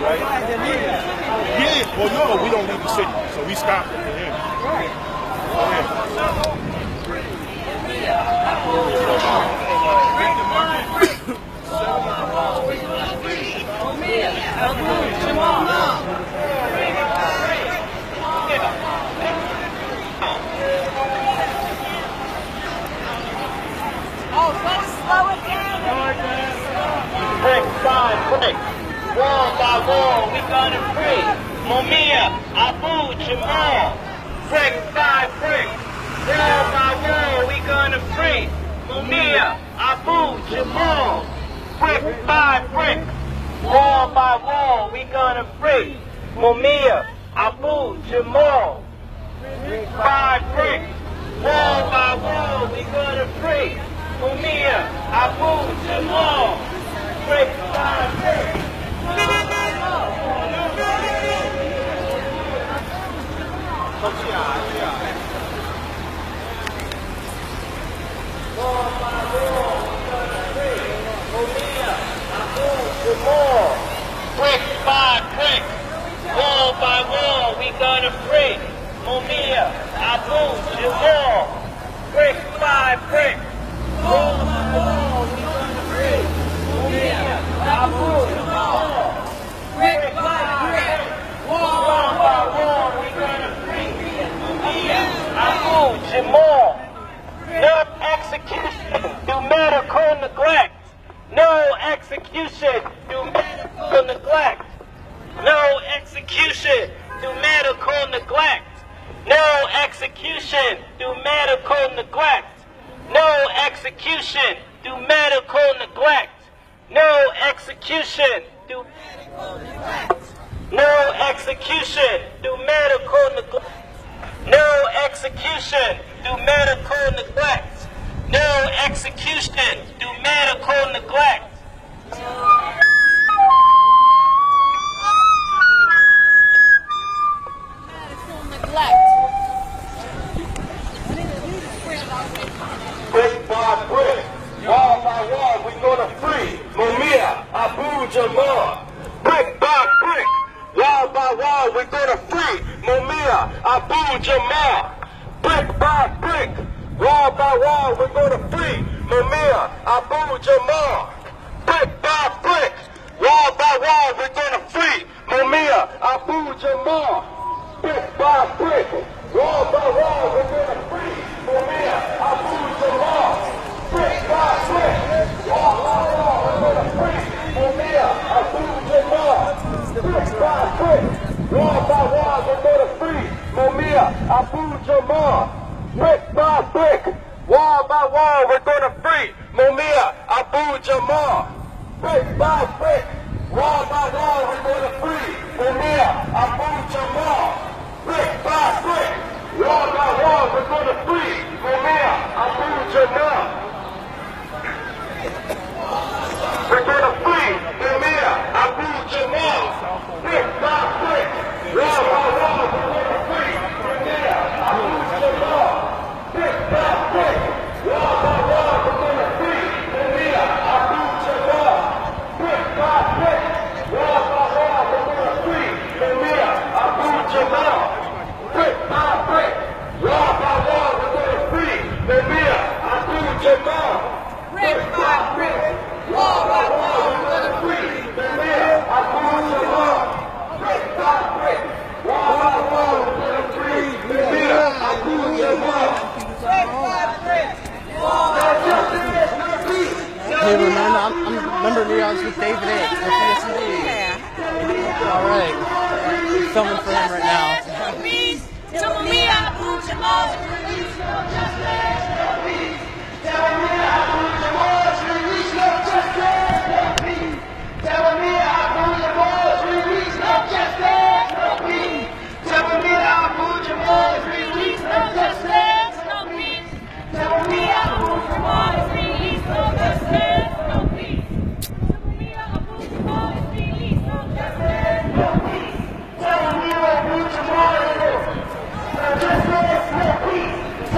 right? Yeah, well, no, we don't leave the city, so we stopped at the end. Oh, slow it down. Brick by brick, wall by wall, we gonna free Mumia Abu-Jamal. Brick by brick, wall by wall, we gonna free Mumia Abu-Jamal. Brick by brick, wall by wall, we gonna free Mumia Abu-Jamal. Brick by brick, wall by wall, we gonna free Mumia Abu-Jamal. Brick by brick. Wall by wall, we gonna free Mumia Abu-Jamal. Brick by brick, wall by wall, we gonna free Mumia Abu-Jamal. Brick by brick, wall by wall, we gonna free Mumia Abu-Jamal. Brick by brick, wall by wall, we gonna free Mumia Abu-Jamal. No execution through medical neglect. No execution through medical neglect. No execution through medical neglect. No execution through medical neglect. No execution through medical neglect. No execution through medical neglect. No execution through medical neglect. No execution through medical neglect. No execution through medical neglect. Medical neglect. Brick by brick, wall by wall, we gonna free Mumia Abu-Jamal. Brick by brick, wall by wall, we gonna free Mumia Abu-Jamal. Brick by brick, wall by wall, we gonna free Mumia Abu-Jamal. Brick by brick, wall by wall, we gonna free Mumia Abu-Jamal. Brick by brick, wall by wall, we gonna free Mumia Abu-Jamal. Brick by brick, wall by wall, we gonna free Mumia Abu-Jamal. Brick by brick, wall by wall, we gonna free Mumia Abu-Jamal. Brick by brick, wall by wall, we're gonna free Mumia Abu-Jamal. Brick by brick, wall by wall, we're gonna free Mumia Abu-Jamal. Brick by brick, wall by wall, we're gonna free Mumia Abu-Jamal. We're gonna free Mumia Abu-Jamal. Brick by brick, wall by wall, we're gonna free Mumia Abu-Jamal. Brick by brick, wall by wall, we're gonna free Mumia Abu-Jamal. Brick by brick, wall by wall, we're gonna free Mumia Abu-Jamal. Brick by brick, wall by wall, we're gonna free Mumia Abu-Jamal. Brick by brick, wall by wall, we're gonna free Mumia Abu-Jamal. Brick by brick, wall by wall, we're gonna free Mumia Abu-Jamal. Hey, remember, remember me, I was with David A. All right. We're filming for him right now. Mumia Abu-Jamal. Release no justice. Mumia Abu-Jamal, release no justice. Mumia Abu-Jamal, release no justice. Mumia Abu-Jamal, release no justice. Mumia Abu-Jamal, release no justice. Mumia Abu-Jamal, release no justice. Mumia Abu-Jamal, no justice, no peace.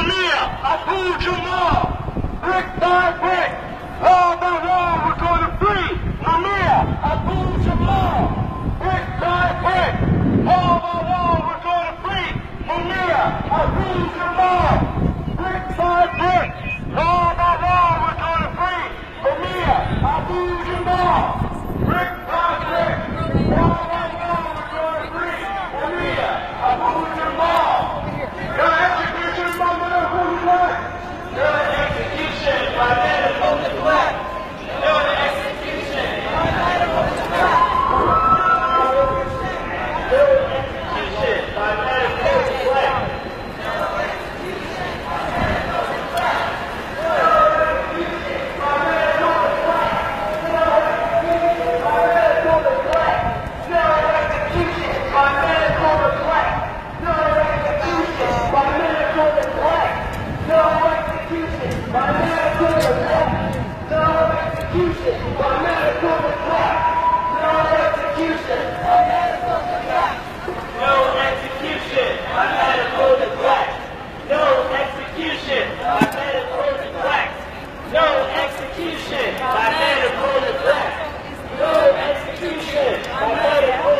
Mumia Abu-Jamal. Brick by brick, wall by wall, we're going to free Mumia Abu-Jamal. Brick by brick, wall by wall, we're going to free Mumia Abu-Jamal. Brick by brick, wall by wall, we're going to free Mumia Abu-Jamal. Brick by brick, wall by wall, we're going to free Mumia Abu-Jamal. No execution by medical neglect. No execution by medical neglect. No execution by medical neglect. No execution by medical neglect.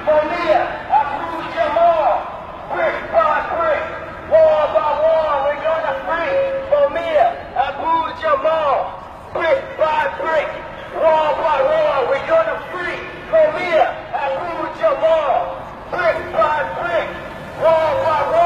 Mumia Abu-Jamal. Brick by brick, wall by wall, we gonna free Mumia Abu-Jamal. Brick by brick, wall by wall,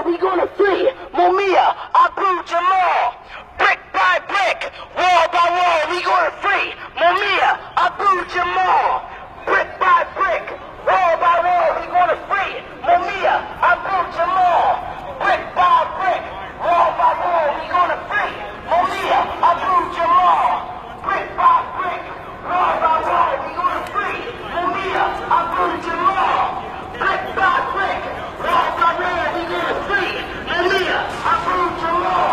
we gonna free Mumia Abu-Jamal. Brick by brick, wall by wall, we gonna free Mumia Abu-Jamal. Brick by brick, wall by wall, we gonna free Mumia Abu-Jamal. Brick by brick, wall by wall, we gonna free Mumia Abu-Jamal. Brick by brick, wall by wall, we gonna free Mumia Abu-Jamal.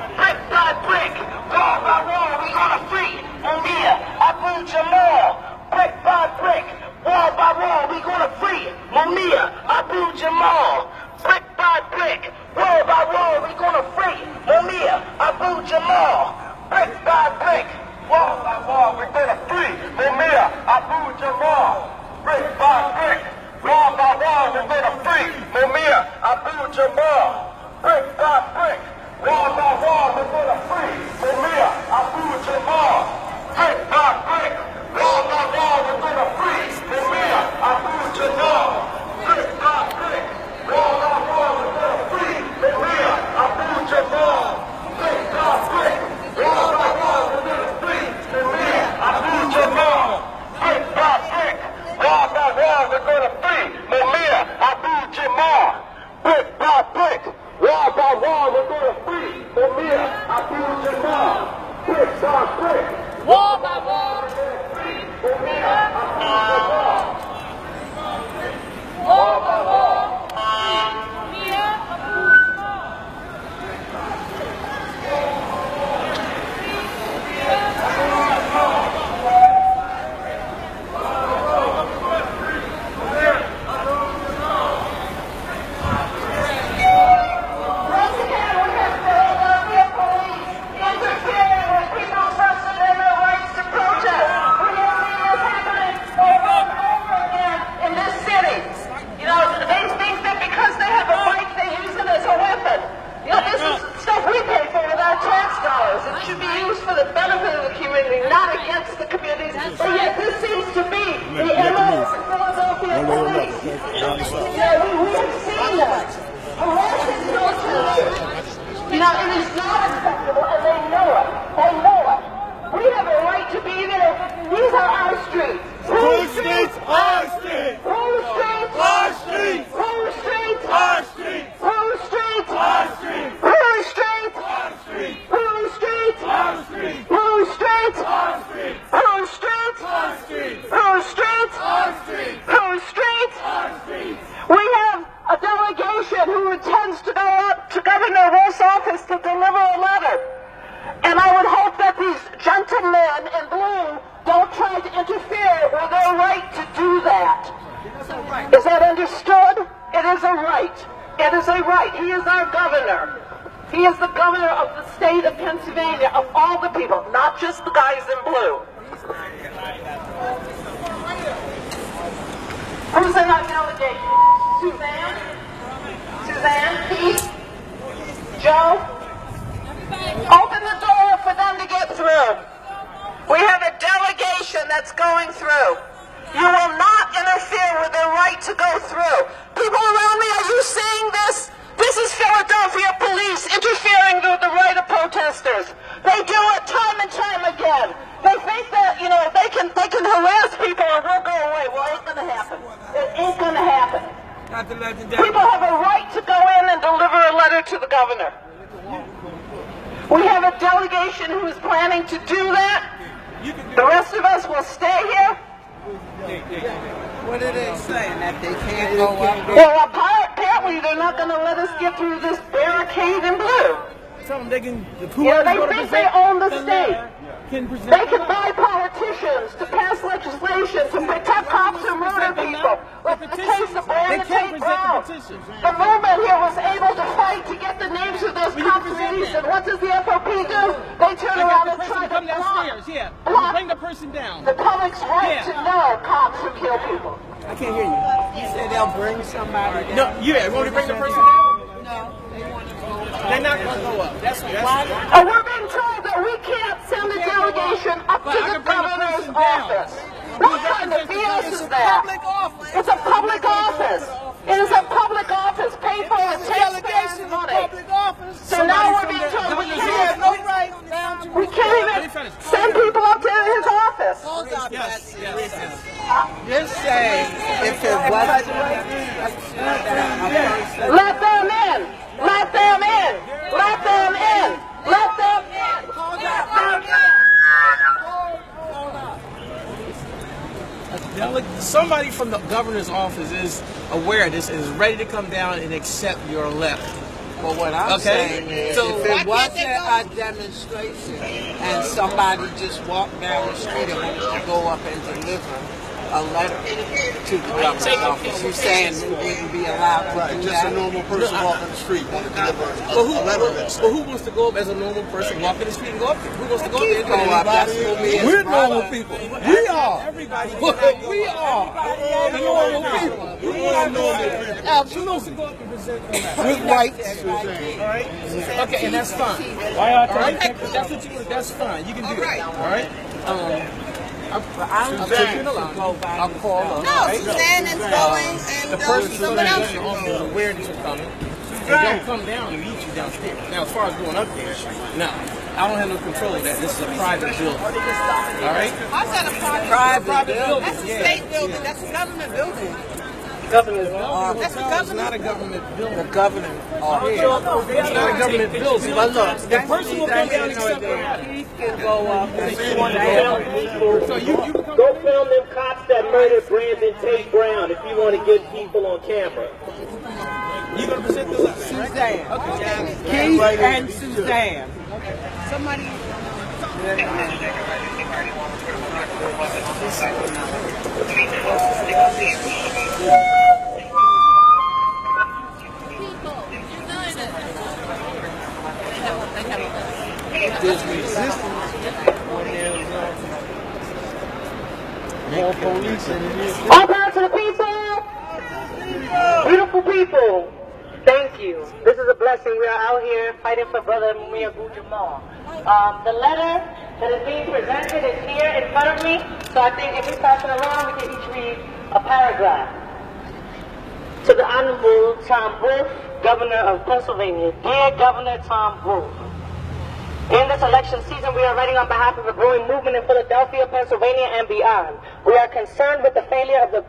Brick by brick, wall by wall, we gonna free Mumia Abu-Jamal. Brick by brick, wall by wall, we gonna free Mumia Abu-Jamal. Brick by brick, wall by wall, we gonna free Mumia Abu-Jamal. Brick by brick, wall by wall, we gonna free Mumia Abu-Jamal. Brick by brick, wall by wall, we're gonna free Mumia Abu-Jamal. Brick by brick, wall by wall, we're gonna free Mumia Abu-Jamal. Brick by brick, wall we're going to free Mumia Abu-Jamal. Brick by brick, wall by wall, we're going to free Mumia Abu-Jamal. Brick by brick, wall by wall, we're going to free Mumia Abu-Jamal. Brick by brick, wall by wall, we're going to free Mumia Abu-Jamal. Brick by brick, wall by wall, we're going to free Mumia Abu-Jamal. Brick by brick, wall by wall, we're going to free Mumia Abu-Jamal. Brick by brick, Wall by wall. Mumia Abu-Jamal. Wall by wall. Mumia Abu-Jamal. Once again, we have Philadelphia police interfering with people's First Amendment rights to protest. We have seen this happening over and over again in this city. You know, they think that because they have a bike, they use it as a weapon. You know, this is stuff we pay for with our tax dollars. It should be used for the benefit of the community, not against the communities. But yet this seems to be the MO of Philadelphia police. Yeah, we have seen that. Harassing protesters, you know, it is not acceptable, and they know it. They know it. We have a right to be there. These are our streets. Whose streets? Our streets! Whose streets? Our streets! Whose streets? Our streets! Whose streets? Our streets! Whose streets? Our streets! Whose streets? Our streets! Whose streets? Our streets! Whose streets? Our streets! Whose streets? Our streets! Whose streets? Our streets! We have a delegation who intends to go up to Governor Wolf's office to deliver a letter. And I would hope that these gentlemen in blue don't try to interfere with their right to do that. Is that understood? It is a right. It is a right. He is our governor. He is the governor of the state of Pennsylvania, of all the people, not just the guys in blue. Who's in our delegation? Suzanne? Suzanne? Pete? Joe? Open the door for them to get through. We have a delegation that's going through. You will not interfere with their right to go through. People around me, are you seeing this? This is Philadelphia police interfering with the right of protesters. They do it time and time again. They think that, you know, they can harass people and we'll go away. Well, it ain't gonna happen. It ain't gonna happen. People have a right to go in and deliver a letter to the governor. We have a delegation who is planning to do that. The rest of us will stay here. What are they saying? That they can't go up? Well, apparently they're not going to let us get through this barricade in blue. Tell them they can. Yeah, they think they own the state. They can buy politicians to pass legislation to protect cops who murder people. Like the case of Brandon Brown. The movement here was able to fight to get the names of those cops released. And what does the FOP do? They turn around and try to block Bring the person down. the public's right to know cops who kill people. I can't hear you. You said they'll bring somebody down. No, yeah, want to bring the person down? No, they want to go up. They're not going to go up. That's And we're being told that we can't send a delegation up to the governor's office. What kind of BS is that? It's a public office. It is a public office paid for with taxpayers' money. So now we're being told we can't even send people up to his office. Yes. You're saying if it wasn't Let them in. Let them in. Let them in. Let them in. Let them in. Somebody from the governor's office is aware of this and is ready to come down and accept your letter. Well, what I'm saying is, So if it wasn't a demonstration and somebody just walked down the street and wanted to go up and deliver a letter to the governor's office. You saying we wouldn't be allowed to do Just that? a normal person walking the street want to deliver Well, a letter of that. who wants to go up as a normal person walking the street and go up there? Who wants to go up there? Go up, that's what we is. We're normal people. We are. Everybody. We are. The normal people. We are normal people. Absolutely. With rights. All right. Okay, and that's fine. All right. That's fine. You can do that. All right. I'll take you in a line. I'll call her. No, Suzanne is going and The person someone else. in the office is aware that you're coming. And they'll come down and meet you downstairs. Now, as far as going up there, no. I don't have no control of that. This is a private building. All right? I said a private building. That's a Yeah. state building. That's a government building. Governor's That's a It's government. not a government building. The government office. It's not a government building. But look, The person will come down and accept it. he can go up if you want to go. So you come Go film them cops that murdered Brandon Tate Brown if you want to get people on camera. you're going to present the letter. Suzanne. Keith and Suzanne. Somebody. There's resistance when there's more police than it is. All power to the people! Beautiful people, thank you. This is a blessing. We are out here fighting for Brother Mumia Abu-Jamal. The letter that is being presented is here in front of me, so I think if we pass it around, we can each read a paragraph. To the Honorable Tom Wolf, Governor of Pennsylvania. Dear Governor Tom Wolf, in this election season, we are writing on behalf of a growing movement in Philadelphia, Pennsylvania, and beyond. We are concerned with the failure of the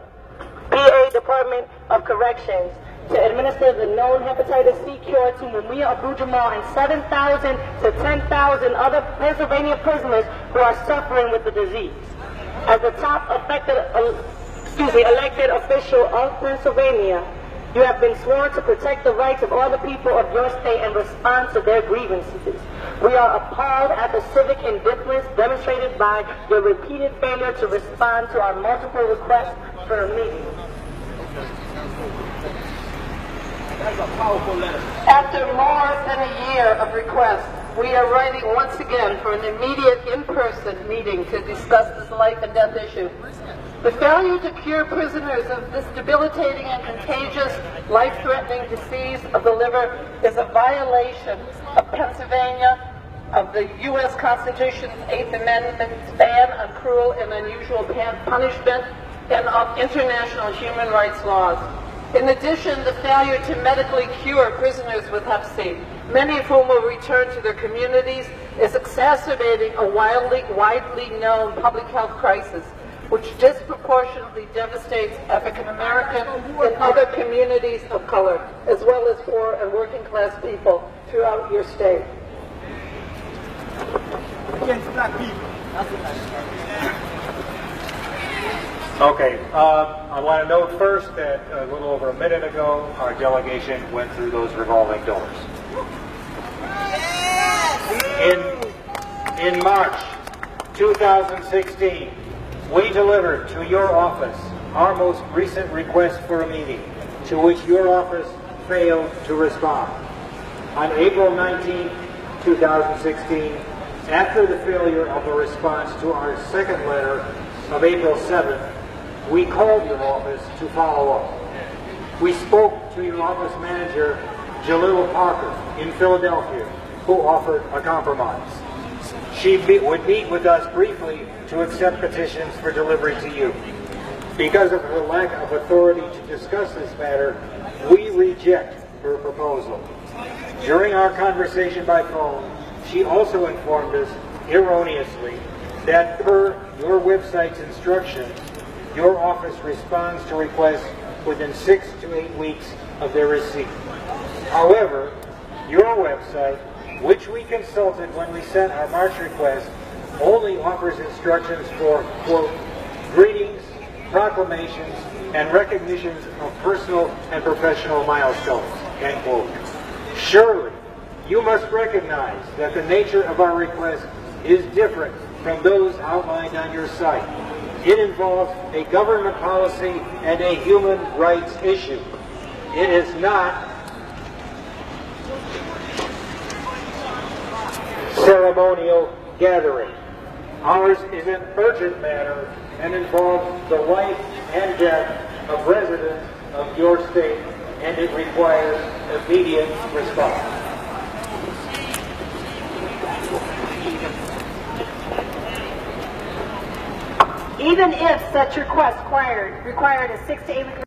PA Department of Corrections to administer the known Hepatitis C Cure to Mumia Abu-Jamal and 7,000 to 10,000 other Pennsylvania prisoners who are suffering with the disease. As the top elected official of Pennsylvania, you have been sworn to protect the rights of all the people of your state and respond to their grievances. We are appalled at the civic indifference demonstrated by your repeated failure to respond to our multiple requests for a meeting. That's a powerful letter. After more than a year of requests, we are writing once again for an immediate in-person meeting to discuss this life and death issue. The failure to cure prisoners of this debilitating and contagious, life-threatening disease of the liver is a violation of Pennsylvania, of the U.S. Constitution's 8th Amendment ban on cruel and unusual punishment, and of international human rights laws. In addition, the failure to medically cure prisoners with Hep C, many of whom will return to their communities, is exacerbating a widely known public health crisis, which disproportionately devastates African American and other communities of color, as well as poor and working class people throughout your state. Against black people. Okay, I want to note first that a little over a minute ago, our delegation went through those revolving doors. In March 2016, we delivered to your office our most recent request for a meeting, to which your office failed to respond. On April 19, 2016, after the failure of a response to our second letter of April 7th, we called your office to follow up. We spoke to your office manager, Jalil Parker, in Philadelphia, who offered a compromise. She would meet with us briefly to accept petitions for delivery to you. Because of her lack of authority to discuss this matter, we reject her proposal. During our conversation by phone, she also informed us, erroneously, that per your website's instructions, your office responds to requests within 6 to 8 weeks of their receipt. However, your website, which we consulted when we sent our March request, only offers instructions for, quote, greetings, proclamations, and recognitions of personal and professional milestones, end quote. Surely, you must recognize that the nature of our request is different from those outlined on your site. It involves a government policy and a human rights issue. It is not ceremonial gathering. Ours is an urgent matter and involves the life and death of residents of your state, and it requires immediate response. Even if such request required a 6 to 8 week